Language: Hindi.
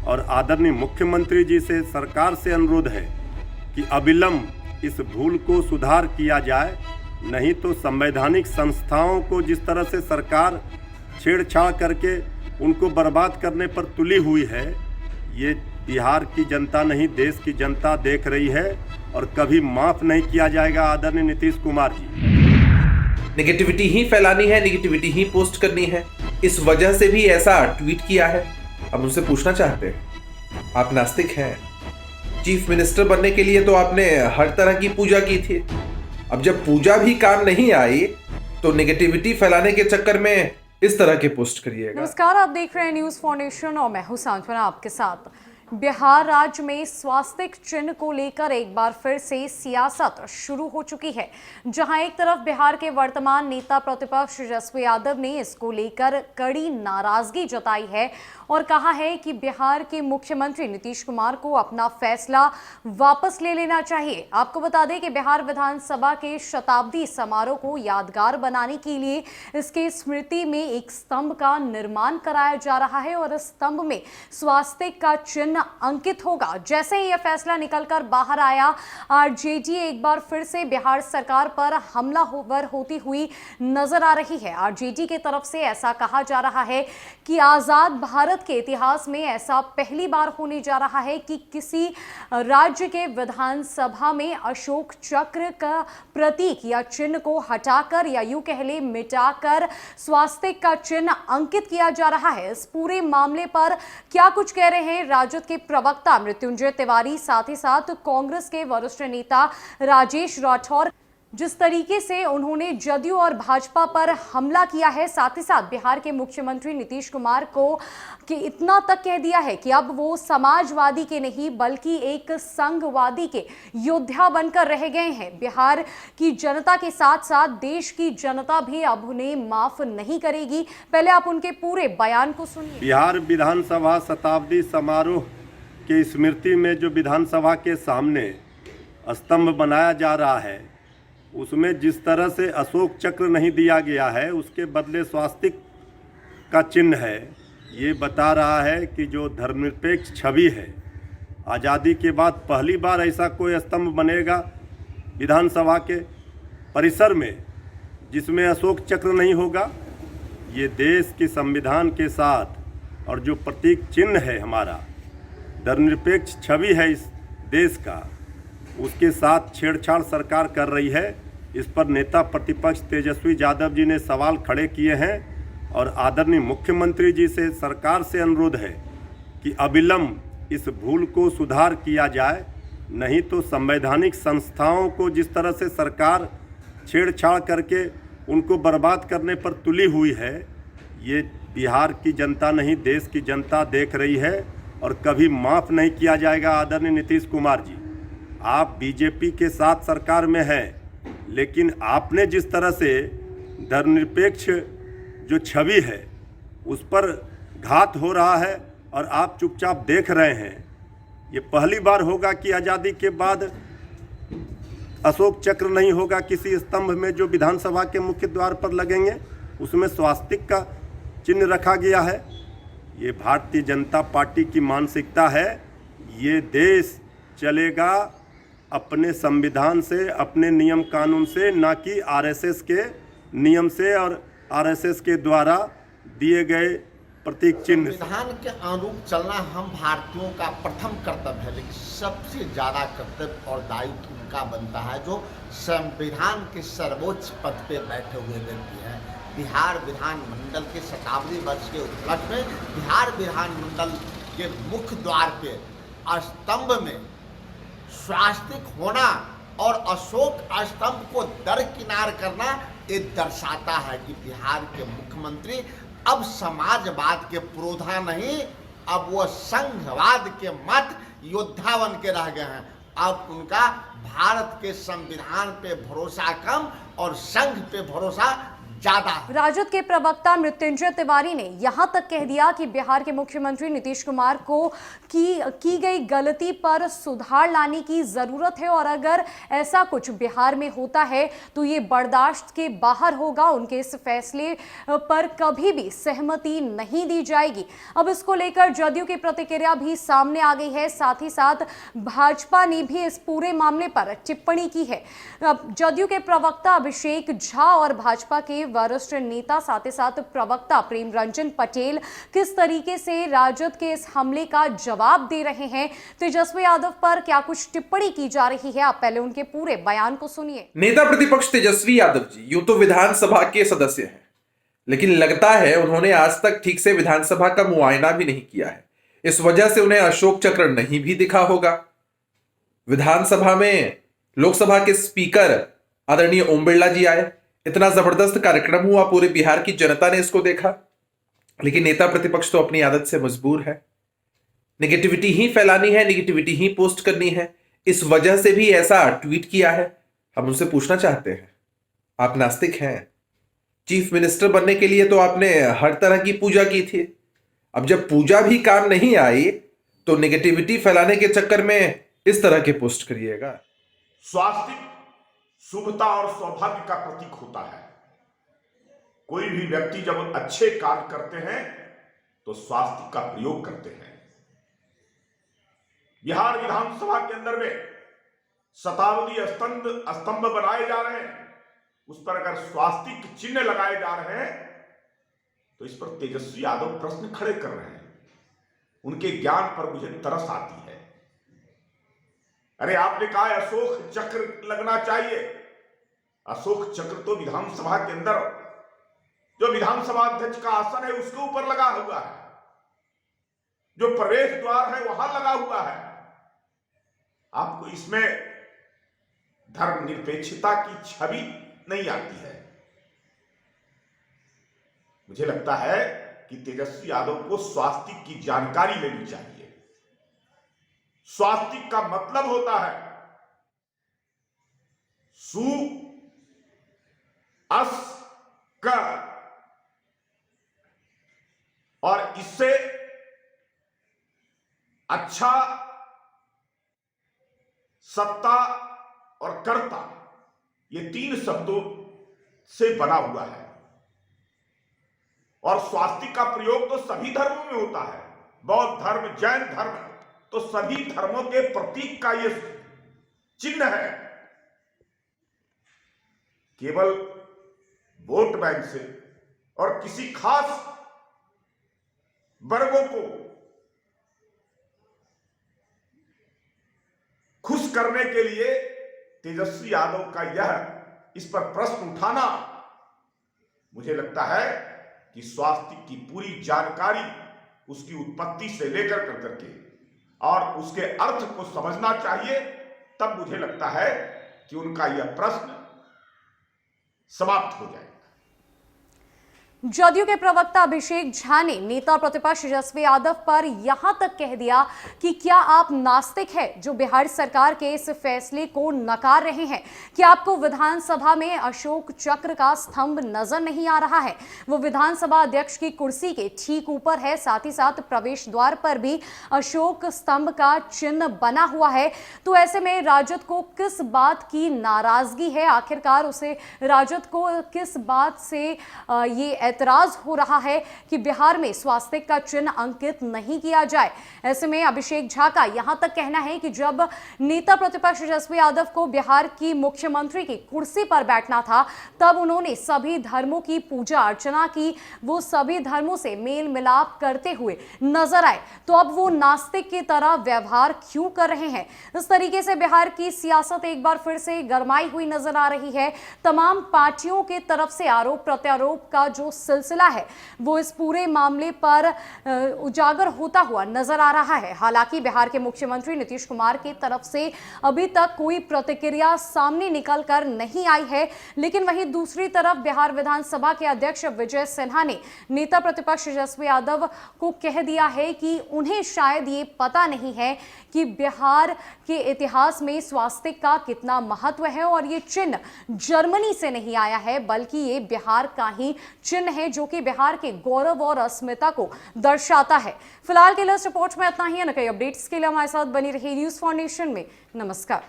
और आदरणीय मुख्यमंत्री जी से सरकार से अनुरोध है कि अविलंब इस भूल को सुधार किया जाए, नहीं तो संवैधानिक संस्थाओं को जिस तरह से सरकार छेड़छाड़ करके उनको बर्बाद करने पर तुली हुई है, ये बिहार की जनता नहीं देश की जनता देख रही है और कभी माफ नहीं किया जाएगा। आदरणीय नीतीश कुमार जी, नेगेटिविटी ही फैलानी है, नेगेटिविटी ही पोस्ट करनी है, इस वजह से भी ऐसा ट्वीट किया है। अब उनसे पूछना चाहते हैं, आप नास्तिक हैं, चीफ मिनिस्टर बनने के लिए तो आपने हर तरह की पूजा की थी, अब जब पूजा भी काम नहीं आई तो नेगेटिविटी फैलाने के चक्कर में इस तरह के पोस्ट करिएगा। नमस्कार, आप देख रहे हैं न्यूज फाउंडेशन और मैं हूं सांत्वना आपके साथ। बिहार राज्य में स्वास्तिक चिन्ह को लेकर एक बार फिर से सियासत शुरू हो चुकी है, जहां एक तरफ बिहार के वर्तमान नेता प्रतिपक्ष तेजस्वी यादव ने इसको लेकर कड़ी नाराजगी जताई है और कहा है कि बिहार के मुख्यमंत्री नीतीश कुमार को अपना फैसला वापस ले लेना चाहिए। आपको बता दें कि बिहार विधानसभा के शताब्दी समारोह को यादगार बनाने के लिए इसके स्मृति में एक स्तंभ का निर्माण कराया जा रहा है और इस स्तंभ में स्वास्तिक का चिन्ह अंकित होगा। जैसे ही यह फैसला निकलकर बाहर आया, आरजेडी एक बार फिर से बिहार सरकार पर हमलावर होती हुई नजर आ रही है। आरजेडी की तरफ से ऐसा कहा जा रहा है कि आजाद भारत के इतिहास में ऐसा पहली बार होने जा रहा है कि किसी राज्य के विधानसभा में अशोक चक्र का प्रतीक या चिन्ह को हटाकर या यूं कह ले मिटाकर स्वास्तिक का चिन्ह अंकित किया जा रहा है। इस पूरे मामले पर क्या कुछ कह रहे हैं राजद के प्रवक्ता मृत्युंजय तिवारी, साथ ही साथ कांग्रेस के वरिष्ठ नेता राजेश राठौर। जिस तरीके से उन्होंने जदयू और भाजपा पर हमला किया है, साथ ही साथ बिहार के मुख्यमंत्री नीतीश कुमार को कि इतना तक कह दिया है कि अब वो समाजवादी के नहीं बल्कि एक संघवादी के योद्धा बनकर रह गए हैं। बिहार की जनता के साथ साथ देश की जनता भी अब उन्हें माफ नहीं करेगी। पहले आप उनके पूरे बयान को सुनिए। बिहार विधानसभा शताब्दी समारोह के स्मृति में जो विधानसभा के सामने स्तंभ बनाया जा रहा है, उसमें जिस तरह से अशोक चक्र नहीं दिया गया है, उसके बदले स्वास्तिक का चिन्ह है, ये बता रहा है कि जो धर्मनिरपेक्ष छवि है, आज़ादी के बाद पहली बार ऐसा कोई स्तंभ बनेगा विधानसभा के परिसर में जिसमें अशोक चक्र नहीं होगा। ये देश के संविधान के साथ और जो प्रतीक चिन्ह है हमारा, धर्मनिरपेक्ष छवि है इस देश का, उसके साथ छेड़छाड़ सरकार कर रही है। इस पर नेता प्रतिपक्ष तेजस्वी यादव जी ने सवाल खड़े किए हैं और आदरणीय मुख्यमंत्री जी से सरकार से अनुरोध है कि अविलंब इस भूल को सुधार किया जाए, नहीं तो संवैधानिक संस्थाओं को जिस तरह से सरकार छेड़छाड़ करके उनको बर्बाद करने पर तुली हुई है, ये बिहार की जनता नहीं देश की जनता देख रही है और कभी माफ़ नहीं किया जाएगा। आदरणीय नीतीश कुमार जी, आप बीजेपी के साथ सरकार में हैं, लेकिन आपने जिस तरह से धर्मनिरपेक्ष जो छवि है उस पर घात हो रहा है और आप चुपचाप देख रहे हैं। ये पहली बार होगा कि आज़ादी के बाद अशोक चक्र नहीं होगा किसी स्तंभ में जो विधानसभा के मुख्य द्वार पर लगेंगे, उसमें स्वास्तिक का चिन्ह रखा गया है। ये भारतीय जनता पार्टी की मानसिकता है। ये देश चलेगा अपने संविधान से, अपने नियम कानून से, ना कि आरएसएस के नियम से और आरएसएस के द्वारा दिए गए प्रतीक चिन्ह। संविधान के अनुरूप चलना हम भारतीयों का प्रथम कर्तव्य है, लेकिन सबसे ज़्यादा कर्तव्य और दायित्व उनका बनता है जो संविधान के सर्वोच्च पद पे बैठे हुए व्यक्ति हैं। बिहार विधानमंडल के शताब्दी वर्ष के उपलक्ष्य में बिहार विधानमंडल के मुख्य द्वार पे स्तंभ में स्वास्तिक होना और अशोक स्तंभ को दरकिनार करना, ये दर्शाता है कि बिहार के मुख्यमंत्री अब समाजवाद के पुरोधा नहीं, अब वो संघवाद के मत योद्धा बन के रह गए हैं। अब उनका भारत के संविधान पे भरोसा कम और संघ पे भरोसा ज्यादा। राजद के प्रवक्ता मृत्युंजय तिवारी ने यहां तक कह दिया कि बिहार के मुख्यमंत्री नीतीश कुमार को की गई गलती पर सुधार लाने की जरूरत है और अगर ऐसा कुछ बिहार में होता है तो ये बर्दाश्त के बाहर होगा। उनके इस फैसले पर कभी भी सहमति नहीं दी जाएगी। अब इसको लेकर जदयू की प्रतिक्रिया भी सामने आ गई है। साथ ही साथ भाजपा ने भी इस पूरे मामले पर टिप्पणी की है। अब जदयू के प्रवक्ता अभिषेक झा और भाजपा के वरिष्ठ नेता साथ ही साथ प्रवक्ता प्रेम रंजन पटेल किस तरीके से राजद के इस हमले का जवाब दे रहे हैं, तेजस्वी यादव पर क्या कुछ टिप्पणी की जा रही है, आप पहले उनके पूरे बयान को सुनिए। नेता प्रतिपक्ष तेजस्वी यादव जी यूं तो विधानसभा के सदस्य हैं, लेकिन लगता है उन्होंने आज तक ठीक से विधानसभा का मुआयना भी नहीं किया है। इस वजह से उन्हें अशोक चक्र नहीं भी दिखा होगा। विधानसभा में लोकसभा के स्पीकर आदरणीय ओम बिरला जी आए, इतना जबरदस्त कार्यक्रम हुआ, पूरे बिहार की जनता ने इसको देखा, लेकिन नेता प्रतिपक्ष तो अपनी आदत से मजबूर है। नेगेटिविटी ही फैलानी है, नेगेटिविटी ही पोस्ट करनी है। इस वजह से भी ऐसा ट्वीट किया है। हम उनसे पूछना चाहते हैं, आप नास्तिक हैं, चीफ मिनिस्टर बनने के लिए तो आपने हर तरह की पूजा की थी, अब जब पूजा भी काम नहीं आई तो नेगेटिविटी फैलाने के चक्कर में इस तरह के पोस्ट करिएगा। स्वास्तिक शुभता और सौभाग्य का प्रतीक होता है। कोई भी व्यक्ति जब अच्छे कार्य करते हैं तो स्वास्तिक का प्रयोग करते हैं। बिहार विधानसभा के अंदर में शताब्दी स्तंभ बनाए जा रहे हैं, उस पर अगर स्वास्तिक चिन्ह लगाए जा रहे हैं तो इस पर तेजस्वी यादव प्रश्न खड़े कर रहे हैं। उनके ज्ञान पर मुझे तरस आती है। अरे आपने कहा अशोक चक्र लगना चाहिए। अशोक चक्र तो विधानसभा के अंदर जो विधानसभा अध्यक्ष का आसन है उसके ऊपर लगा हुआ है, जो प्रवेश द्वार है वहां लगा हुआ है। आपको इसमें धर्मनिरपेक्षता की छवि नहीं आती है। मुझे लगता है कि तेजस्वी यादव को स्वास्तिक की जानकारी लेनी चाहिए। स्वास्तिक का मतलब होता है सु अस क, और इससे अच्छा, सत्ता और कर्ता, ये तीन शब्दों से बना हुआ है। और स्वास्तिक का प्रयोग तो सभी धर्मों में होता है। बौद्ध धर्म, जैन धर्म, तो सभी धर्मों के प्रतीक का ये चिन्ह है। केवल वोट बैंक से और किसी खास वर्गों को खुश करने के लिए तेजस्वी यादव का इस पर प्रश्न उठाना, मुझे लगता है कि स्वास्तिक की पूरी जानकारी उसकी उत्पत्ति से लेकर करके और उसके अर्थ को समझना चाहिए। तब मुझे लगता है कि उनका यह प्रश्न समाप्त हो जाएगा। जदयू के प्रवक्ता अभिषेक झा ने नेता प्रतिपक्ष तेजस्वी यादव पर यहां तक कह दिया कि क्या आप नास्तिक हैं जो बिहार सरकार के इस फैसले को नकार रहे हैं? कि आपको विधानसभा में अशोक चक्र का स्तंभ नजर नहीं आ रहा है? वो विधानसभा अध्यक्ष की कुर्सी के ठीक ऊपर है, साथ ही साथ प्रवेश द्वार पर भी अशोक स्तंभ का चिन्ह बना हुआ है। तो ऐसे में राजद को किस बात की नाराजगी है? आखिरकार उसे राजद को किस बात से ये एतराज हो रहा है कि बिहार में स्वास्तिक का चिन्ह अंकित नहीं किया जाए? ऐसे में अभिषेक झा का यहां तक कहना है कि जब नेता प्रतिपक्ष तेजस्वी यादव को बिहार की मुख्यमंत्री की कुर्सी पर बैठना था तब उन्होंने सभी धर्मों की पूजा अर्चना की, वो सभी धर्मों से मेल मिलाप करते हुए नजर आए। तो अब वो नास्तिक की तरह व्यवहार क्यों कर रहे हैं? इस तरीके से बिहार की सियासत एक बार फिर से गरमाई हुई नजर आ रही है। तमाम पार्टियों की तरफ से आरोप प्रत्यारोप का जो सिलसिला है वो इस पूरे मामले पर उजागर होता हुआ नजर आ रहा है। हालांकि बिहार के मुख्यमंत्री नीतीश कुमार की तरफ से अभी तक कोई प्रतिक्रिया सामने निकल कर नहीं आई है, लेकिन वहीं दूसरी तरफ बिहार विधानसभा के अध्यक्ष विजय सिन्हा ने नेता प्रतिपक्ष तेजस्वी यादव को कह दिया है कि उन्हें शायद ये पता नहीं है कि बिहार के इतिहास में स्वास्तिक का कितना महत्व है और ये चिन्ह जर्मनी से नहीं आया है, बल्कि ये बिहार का ही चिन्ह है जो कि बिहार के गौरव और अस्मिता को दर्शाता है। फिलहाल के लिए इस रिपोर्ट में इतना ही है। न कई अपडेट्स के लिए हमारे साथ बनी रही न्यूज़ फॉर नेशन में। नमस्कार।